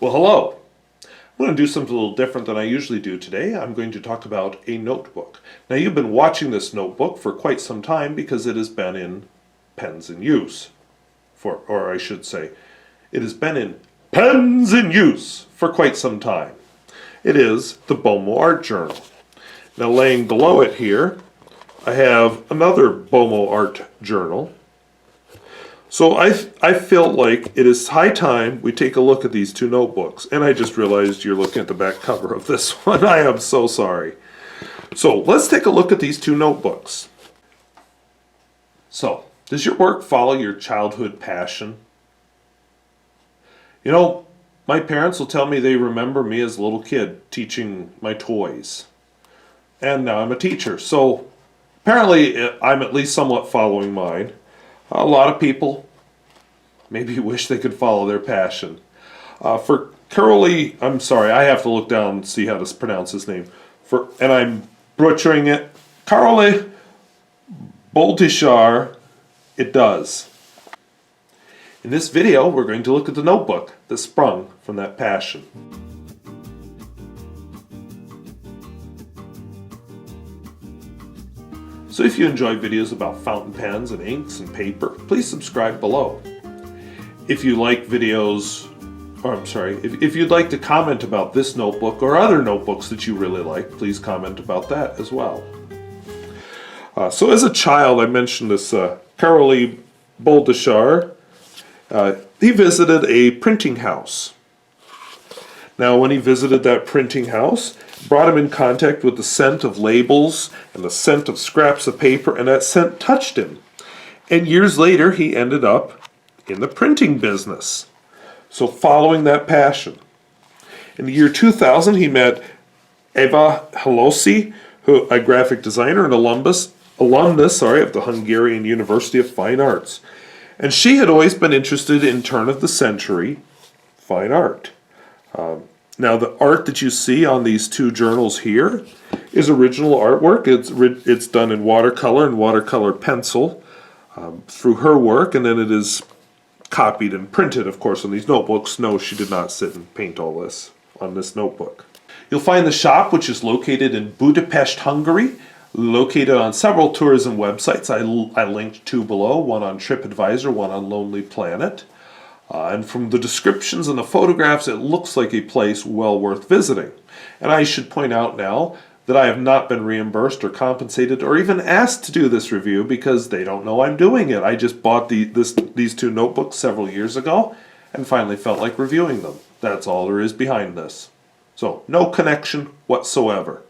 Well, hello. I'm going to do something a little different than I usually do today. I'm going to talk about a notebook. Now, you've been watching this notebook for quite some time because it has been in pens in use. Or I should say, it has been in pens in use for quite some time. It is the Bomo Art Journal. Now, laying below it here, I have another Bomo Art Journal. So I felt like it is high time we take a look at these two notebooks. And I just realized you're looking at the back cover of this one. I am so sorry. So let's take a look at these two notebooks. So, does your work follow your childhood passion? You know, my parents will tell me they remember me as a little kid teaching my toys. And now I'm a teacher. So apparently I'm at least somewhat following mine. A lot of people maybe wish they could follow their passion. For Curly, I'm sorry, I have to look down and see how to pronounce his name. And I'm butchering it. Carly Boltishar, it does. In this video, we're going to look at the notebook that sprung from that passion. So if you enjoy videos about fountain pens and inks and paper, please subscribe below. If you like videos, if you'd like to comment about this notebook or other notebooks that you really like, please comment about that as well. So as a child, I mentioned this Karoly Boldashar. He visited a printing house. Now, when he visited that printing house, brought him in contact with the scent of labels and the scent of scraps of paper, and that scent touched him. And years later, he ended up in the printing business. So following that passion. In the year 2000, he met Eva Halosi, a graphic designer and alumnus of the Hungarian University of Fine Arts. And she had always been interested in turn-of-the-century fine art. Now, the art that you see on these two journals here is original artwork. It's done in watercolor and watercolor pencil through her work, and then it is copied and printed, of course, on these notebooks. No, she did not sit and paint all this on this notebook. You'll find the shop, which is located in Budapest, Hungary, located on several tourism websites I linked to below, one on TripAdvisor, one on Lonely Planet. And from the descriptions and the photographs, it looks like a place well worth visiting. And I should point out now that I have not been reimbursed or compensated or even asked to do this review because they don't know I'm doing it. I just bought these two notebooks several years ago and finally felt like reviewing them. That's all there is behind this. So, no connection whatsoever,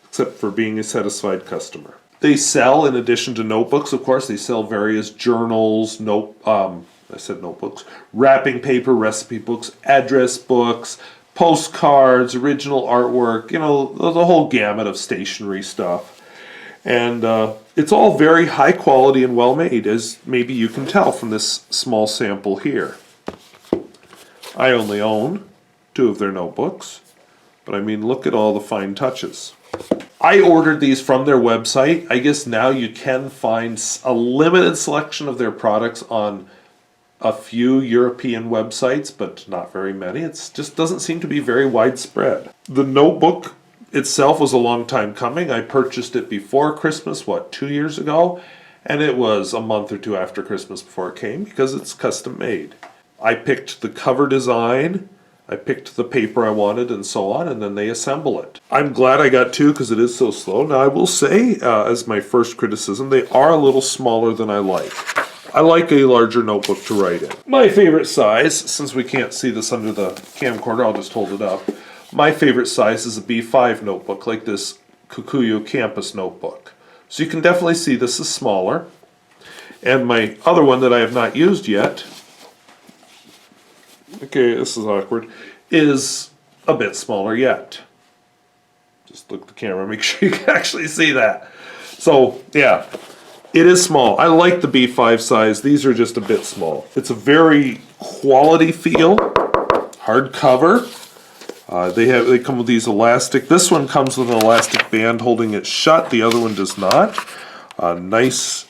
except for being a satisfied customer. They sell, in addition to notebooks, of course, they sell various journals, notebooks, wrapping paper, recipe books, address books, postcards, original artwork, you know, the whole gamut of stationery stuff. And it's all very high quality and well made, as maybe you can tell from this small sample here. I only own 2 of their notebooks, but I mean, look at all the fine touches. I ordered these from their website. I guess now you can find a limited selection of their products on a few European websites, but not very many. It just doesn't seem to be very widespread. The notebook itself was a long time coming. I purchased it before Christmas, 2 years ago? And it was a month or 2 after Christmas before it came because it's custom made. I picked the cover design, I picked the paper I wanted and so on, and then they assemble it. I'm glad I got 2 because it is so slow. Now I will say, as my first criticism, they are a little smaller than I like. I like a larger notebook to write in. My favorite size, since we can't see this under the camcorder, I'll just hold it up. My favorite size is a B5 notebook, like this Kikuyu Campus notebook. So you can definitely see this is smaller. And my other one that I have not used yet, okay, this is awkward, is a bit smaller yet. Just look at the camera, make sure you can actually see that. So, yeah. It is small. I like the B5 size. These are just a bit small. It's a very quality feel, hardcover. They come with these elastic. This one comes with an elastic band holding it shut. The other one does not. A nice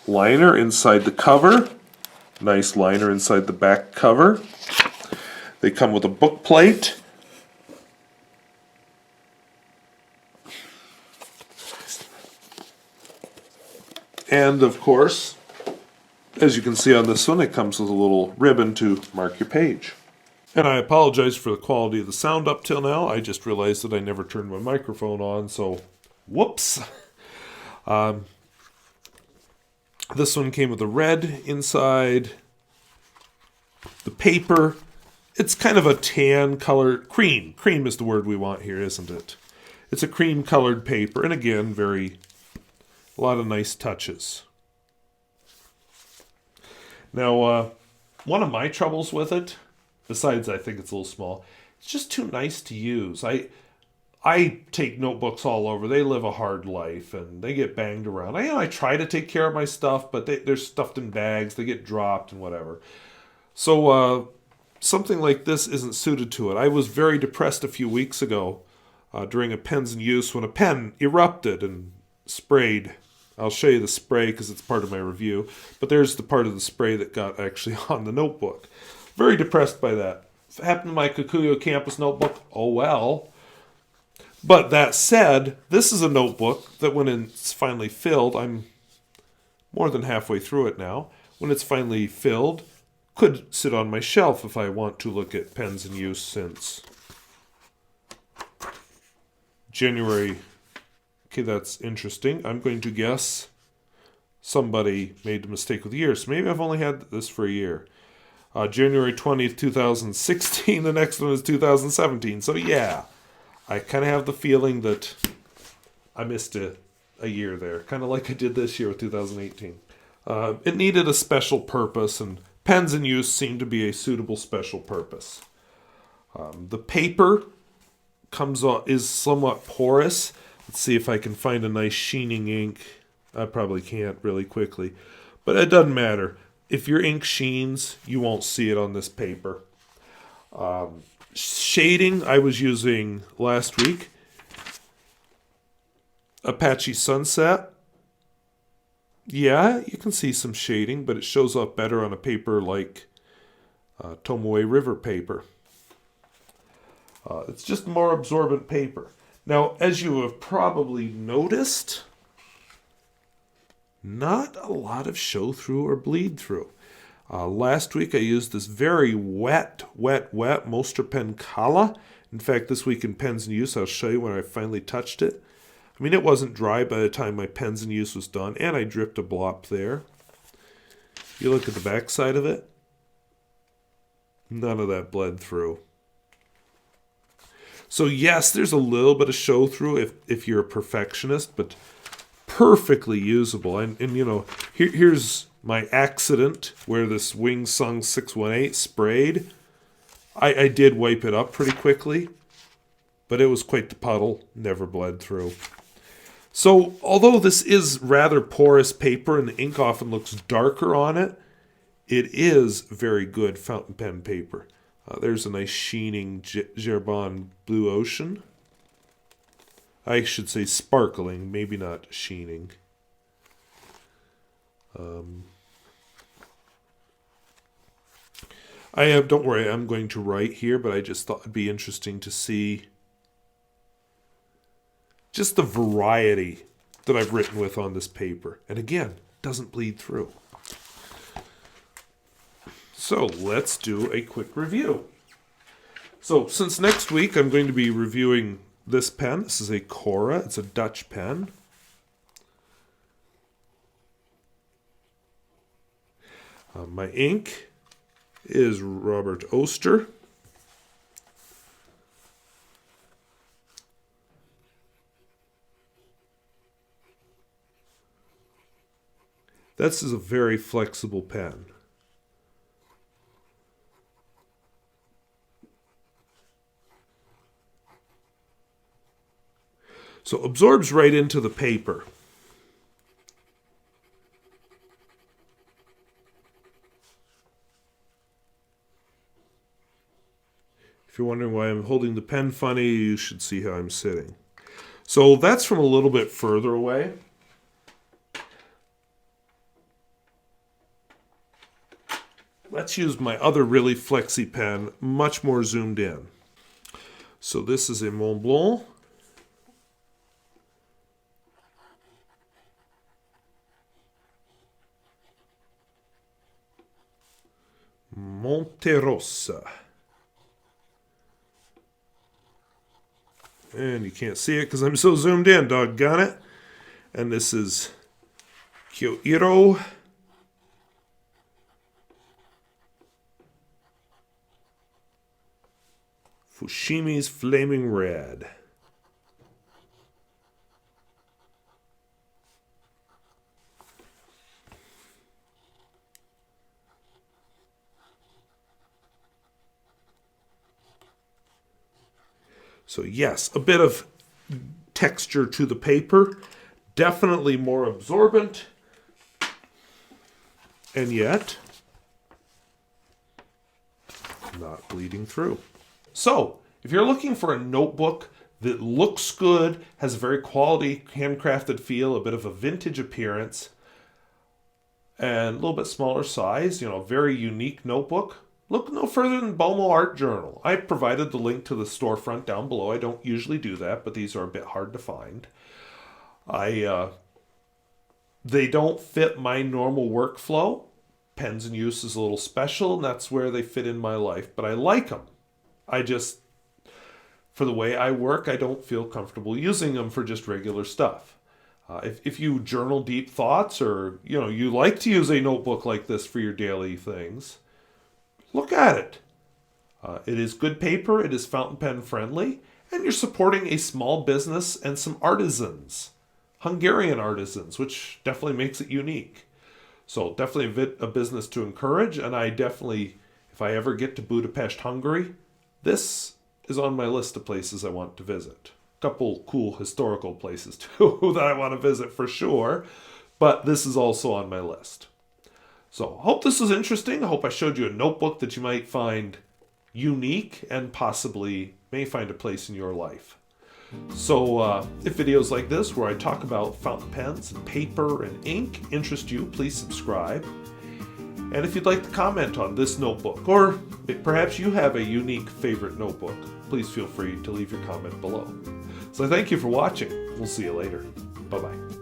liner inside the cover. Nice liner inside the back cover. They come with a book plate. And of course, as you can see on this one, it comes with a little ribbon to mark your page. And I apologize for the quality of the sound up till now. I just realized that I never turned my microphone on, so whoops. This one came with a red inside. The paper, it's kind of a tan color, cream. Cream is the word we want here, isn't it? It's a cream colored paper, and again, a lot of nice touches. Now, one of my troubles with it, besides I think it's a little small, it's just too nice to use. I take notebooks all over. They live a hard life, and they get banged around. I try to take care of my stuff, but they're stuffed in bags. They get dropped and whatever. So something like this isn't suited to it. I was very depressed a few weeks ago during a Pens in Use when a pen erupted and sprayed. I'll show you the spray because it's part of my review. But there's the part of the spray that got actually on the notebook. Very depressed by that. If it happened to my Kikuyu campus notebook, oh well. But that said, this is a notebook that when it's finally filled, I'm more than halfway through it now. When it's finally filled, could sit on my shelf if I want to look at pens in use since January. Okay, that's interesting. I'm going to guess somebody made a mistake with the year. So maybe I've only had this for a year. January 20th, 2016. The next one is 2017. So yeah, I kind of have the feeling that I missed a year there. Kind of like I did this year with 2018. It needed a special purpose, and pens in use seem to be a suitable special purpose. The paper is somewhat porous. Let's see if I can find a nice sheening ink. I probably can't really quickly, but it doesn't matter. If your ink sheens, you won't see it on this paper. Shading, I was using last week Apache Sunset. Yeah, you can see some shading, but it shows up better on a paper like Tomoe River paper. It's just more absorbent paper. Now, as you have probably noticed, not a lot of show through or bleed through. Last week I used this very wet Moster Pen Kala. In fact, this week in Pens in Use, I'll show you when I finally touched it. I mean, it wasn't dry by the time my Pens in Use was done, and I dripped a blop there. You look at the back side of it, none of that bled through. So yes, there's a little bit of show through if you're a perfectionist, but perfectly usable. And you know, here's my accident where this Wing Sung 618 sprayed. I did wipe it up pretty quickly, but it was quite the puddle, never bled through. So although this is rather porous paper and the ink often looks darker on it, it is very good fountain pen paper. There's a nice sheening Gerbon Blue Ocean. I should say sparkling, maybe not sheening. Don't worry, I'm going to write here, but I just thought it'd be interesting to see just the variety that I've written with on this paper. And again, doesn't bleed through. So let's do a quick review. So since next week I'm going to be reviewing this pen. This is a Cora. It's a Dutch pen. My ink is Robert Oster. This is a very flexible pen. So absorbs right into the paper. If you're wondering why I'm holding the pen funny, you should see how I'm sitting. So that's from a little bit further away. let's use my other really flexy pen, much more zoomed in. So this is a Mont Blanc. Monte Rosa. And you can't see it because I'm so zoomed in, doggone it. And this is Kyoiro. Fushimi's Flaming Red. So yes, a bit of texture to the paper, definitely more absorbent, and yet not bleeding through. So, if you're looking for a notebook that looks good, has a very quality, handcrafted feel, a bit of a vintage appearance, and a little bit smaller size, very unique notebook, look no further than Bomo Art Journal. I provided the link to the storefront down below. I don't usually do that, but these are a bit hard to find. They don't fit my normal workflow. Pens in use is a little special, and that's where they fit in my life, but I like them. For the way I work, I don't feel comfortable using them for just regular stuff. If you journal deep thoughts, or you like to use a notebook like this for your daily things, look at it. It is good paper, it is fountain pen friendly, and you're supporting a small business and some artisans, Hungarian artisans, which definitely makes it unique. So definitely a business to encourage, and I definitely, if I ever get to Budapest, Hungary, this is on my list of places I want to visit. A couple cool historical places too that I want to visit for sure, but this is also on my list. So I hope this was interesting. I hope I showed you a notebook that you might find unique and possibly may find a place in your life. So if videos like this where I talk about fountain pens and paper and ink interest you, please subscribe. And if you'd like to comment on this notebook, or perhaps you have a unique favorite notebook, please feel free to leave your comment below. So thank you for watching. We'll see you later. Bye-bye.